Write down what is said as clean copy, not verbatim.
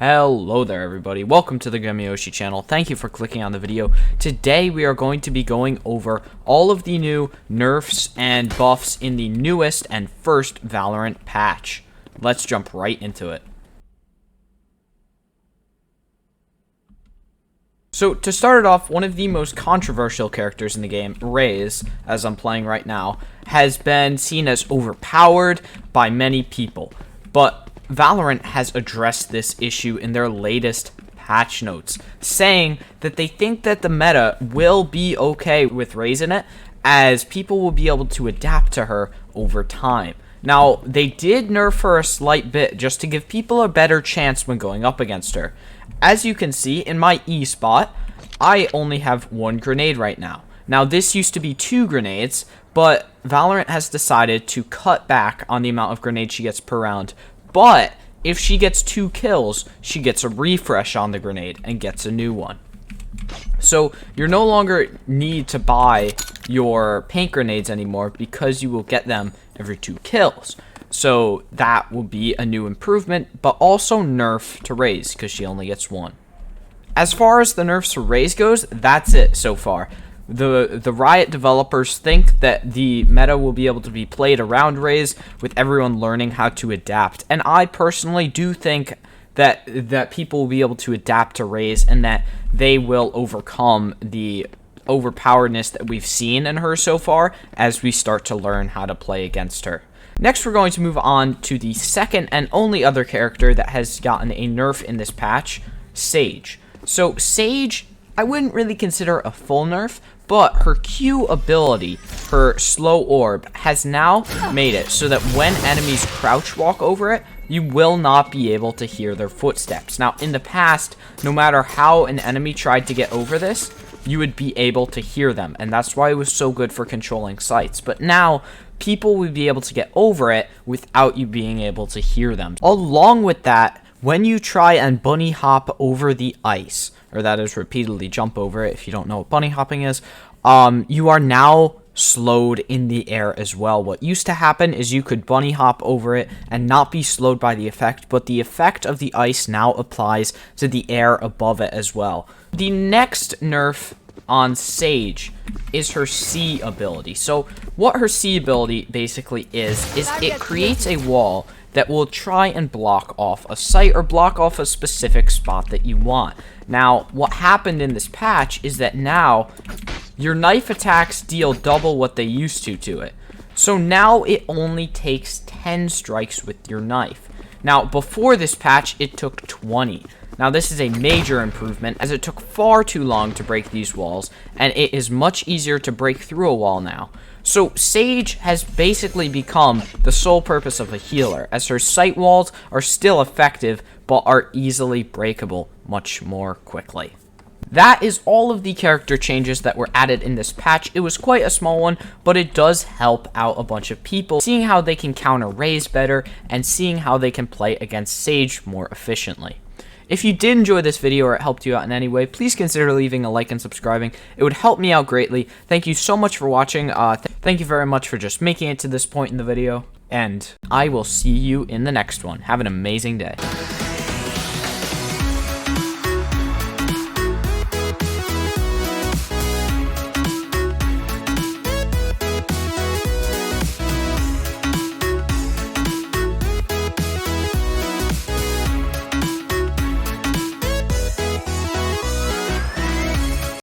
Hello there everybody, welcome to the Gummiyoshi channel. Thank you for clicking on the video. Today we are going to be going over all of the new nerfs and buffs in the newest and first Valorant patch. Let's jump right into it. So to start it off, one of the most controversial characters in the game, Raze, as I'm playing right now, has been seen as overpowered by many people. But Valorant has addressed this issue in their latest patch notes, saying that they think that the meta will be okay with Raze in it, as people will be able to adapt to her over time. Now, they did nerf her a slight bit just to give people a better chance when going up against her. As you can see, in my E spot, I only have one grenade right now. Now, this used to be 2 grenades, but Valorant has decided to cut back on the amount of grenades she gets per round. But if she gets 2 kills, she gets a refresh on the grenade and gets a new one. So you no longer need to buy your paint grenades anymore because you will get them every 2 kills. So that will be a new improvement, but also nerf to Raze because she only gets 1. As far as the nerfs to Raze goes, that's it so far. The Riot developers think that the meta will be able to be played around Raze with everyone learning how to adapt. And I personally do think that people will be able to adapt to Raze and that they will overcome the overpoweredness that we've seen in her so far as we start to learn how to play against her. Next, we're going to move on to the second and only other character that has gotten a nerf in this patch, Sage. So Sage, I wouldn't really consider a full nerf, but her Q ability, her slow orb, has now made it so that when enemies crouch walk over it, you will not be able to hear their footsteps. Now, in the past, no matter how an enemy tried to get over this, you would be able to hear them, and that's why it was so good for controlling sites. But now, people will be able to get over it without you being able to hear them. Along with that, when you try and bunny hop over the ice, or that is repeatedly jump over it if you don't know what bunny hopping is, you are now slowed in the air as well. What used to happen is you could bunny hop over it and not be slowed by the effect, but the effect of the ice now applies to the air above it as well. The next nerf on Sage is her C ability. So what her C ability basically is it creates a wall that will try and block off a site or block off a specific spot that you want. Now, what happened in this patch is that now your knife attacks deal double what they used to it. So now it only takes 10 strikes with your knife. Now, before this patch, it took 20. Now, this is a major improvement, as it took far too long to break these walls, and it is much easier to break through a wall now. So, Sage has basically become the sole purpose of a healer, as her sight walls are still effective, but are easily breakable much more quickly. That is all of the character changes that were added in this patch. It was quite a small one, but it does help out a bunch of people, seeing how they can counter Raze better, and seeing how they can play against Sage more efficiently. If you did enjoy this video or it helped you out in any way, please consider leaving a like and subscribing. It would help me out greatly. Thank you so much for watching. Thank you very much for just making it to this point in the video. And I will see you in the next one. Have an amazing day.